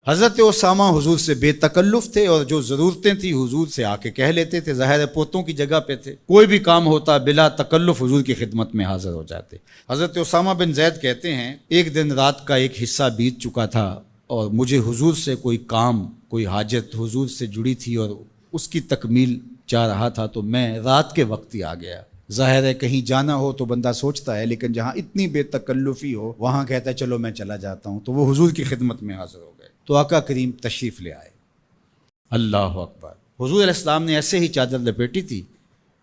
حضرت اسامہ حضور سے بے تکلف تھے اور جو ضرورتیں تھیں حضور سے آ کے کہہ لیتے تھے، ظاہر پوتوں کی جگہ پہ تھے، کوئی بھی کام ہوتا بلا تکلف حضور کی خدمت میں حاضر ہو جاتے۔ حضرت اسامہ بن زید کہتے ہیں ایک دن رات کا ایک حصہ بیت چکا تھا اور مجھے حضور سے کوئی کام، کوئی حاجت حضور سے جڑی تھی اور اس کی تکمیل چاہ رہا تھا، تو میں رات کے وقت ہی آ گیا۔ ظاہر ہے کہیں جانا ہو تو بندہ سوچتا ہے، لیکن جہاں اتنی بے تکلفی ہو وہاں کہتا ہے چلو میں چلا جاتا ہوں، تو وہ حضور کی خدمت میں حاضر ہو گئے۔ تو آقا کریم تشریف لے آئے۔ اللہ اکبر! حضور علیہ السلام نے ایسے ہی چادر لپیٹی تھی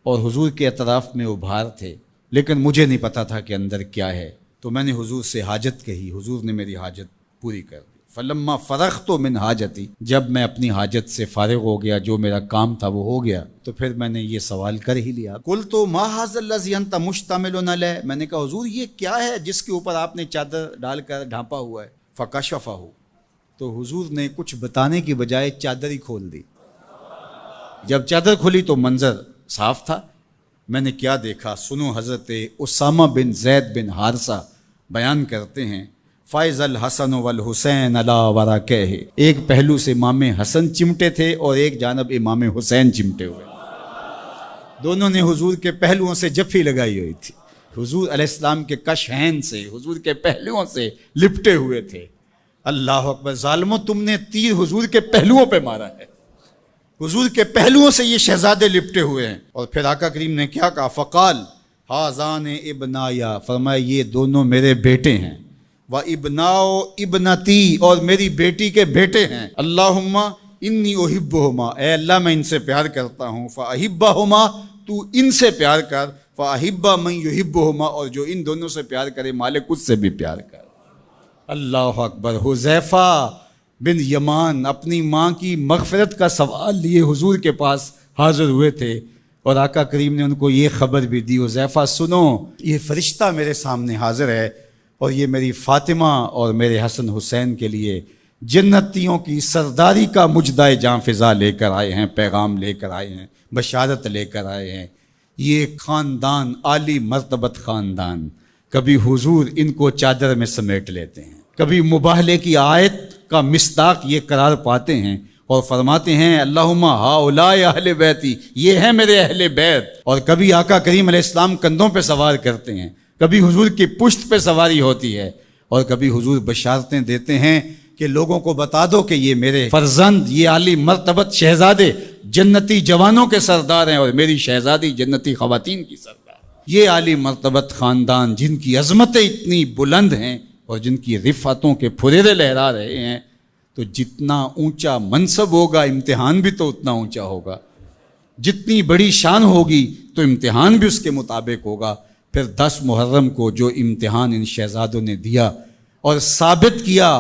اور حضور کے اطراف میں ابھار تھے، لیکن مجھے نہیں پتا تھا کہ اندر کیا ہے، تو میں نے حضور سے حاجت کہی، حضور نے میری حاجت پوری کر دی۔ فلما فرغت من حاجتی، جب میں اپنی حاجت سے فارغ ہو گیا، جو میرا کام تھا وہ ہو گیا، تو پھر میں نے یہ سوال کر ہی لیا، قلت ما ھذا الذی انت مشتمل علیہ، میں نے کہا حضور یہ کیا ہے جس کے اوپر آپ نے چادر ڈال کر ڈھانپا ہوا ہے؟ فکشفہ، تو حضور نے کچھ بتانے کی بجائے چادر ہی کھول دی۔ جب چادر کھلی تو منظر صاف تھا۔ میں نے کیا دیکھا، سنو، حضرت اسامہ بن زید بن حارثہ بیان کرتے ہیں، فائز الحسن والحسین علی ورقہ، ایک پہلو سے امام حسن چمٹے تھے اور ایک جانب امام حسین چمٹے ہوئے، دونوں نے حضور کے پہلوؤں سے جفی لگائی ہوئی تھی، حضور علیہ السلام کے کشہین سے، حضور کے پہلوؤں سے لپٹے ہوئے تھے۔ اللہ اکبر! ظالموں، تم نے تیر حضور کے پہلوؤں پہ مارا ہے، حضور کے پہلوؤں سے یہ شہزادے لپٹے ہوئے ہیں۔ اور پھر آقا کریم نے کیا کہا، فقال ھذان ابنایا، فرمایا یہ دونوں میرے بیٹے ہیں، و ابناؤ ابنتی، اور میری بیٹی کے بیٹے ہیں، اللہم انی احبہما، اے اللہ میں ان سے پیار کرتا ہوں، فاحبہما، تو ان سے پیار کر، فاحب من یحبہما، اور جو ان دونوں سے پیار کرے مالک اس سے بھی پیار کر۔ اللہ اکبر! حذیفہ بن یمان اپنی ماں کی مغفرت کا سوال لیے حضور کے پاس حاضر ہوئے تھے، اور آقا کریم نے ان کو یہ خبر بھی دی، حذیفہ سنو، یہ فرشتہ میرے سامنے حاضر ہے اور یہ میری فاطمہ اور میرے حسن حسین کے لیے جنتیوں کی سرداری کا مجدہ جاں فضا لے کر آئے ہیں، پیغام لے کر آئے ہیں، بشارت لے کر آئے ہیں۔ یہ خاندان عالی مرتبت خاندان، کبھی حضور ان کو چادر میں سمیٹ لیتے ہیں، کبھی مباہلے کی آیت کا مصداق یہ قرار پاتے ہیں اور فرماتے ہیں اللہم ہؤلاء اہل بیتی، یہ ہیں میرے اہل بیت، اور کبھی آقا کریم علیہ السلام کندھوں پہ سوار کرتے ہیں، کبھی حضور کی پشت پہ سواری ہوتی ہے، اور کبھی حضور بشارتیں دیتے ہیں کہ لوگوں کو بتا دو کہ یہ میرے فرزند، یہ عالی مرتبت شہزادے جنتی جوانوں کے سردار ہیں، اور میری شہزادی جنتی خواتین کی سردار۔ یہ عالی مرتبت خاندان جن کی عظمتیں اتنی بلند ہیں اور جن کی رفعتوں کے پھریرے لہرا رہے ہیں، تو جتنا اونچا منصب ہوگا امتحان بھی تو اتنا اونچا ہوگا، جتنی بڑی شان ہوگی تو امتحان بھی اس کے مطابق ہوگا۔ پھر 10 محرم کو جو امتحان ان شہزادوں نے دیا اور ثابت کیا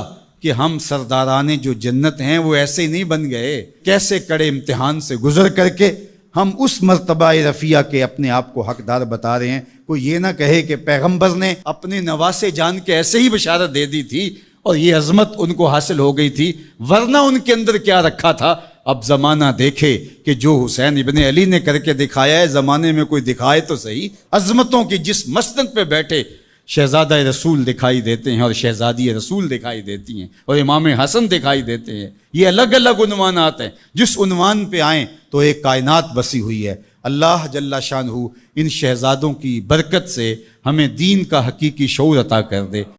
کہ ہم سرداران جو جنت ہیں وہ ایسے ہی نہیں بن گئے، کیسے کڑے امتحان سے گزر کر کے ہم اس مرتبہ رفیع کے اپنے آپ کو حقدار بتا رہے ہیں۔ کوئی یہ نہ کہے کہ پیغمبر نے اپنے نواسے جان کے ایسے ہی بشارت دے دی تھی اور یہ عظمت ان کو حاصل ہو گئی تھی، ورنہ ان کے اندر کیا رکھا تھا۔ اب زمانہ دیکھے کہ جو حسین ابن علی نے کر کے دکھایا ہے، زمانے میں کوئی دکھائے تو صحیح۔ عظمتوں کی جس مسند پہ بیٹھے شہزادہ رسول دکھائی دیتے ہیں اور شہزادی رسول دکھائی دیتی ہیں اور امام حسن دکھائی دیتے ہیں، یہ الگ الگ عنوانات ہیں، جس عنوان پہ آئیں تو ایک کائنات بسی ہوئی ہے۔ اللہ جل شانہ ان شہزادوں کی برکت سے ہمیں دین کا حقیقی شعور عطا کر دے۔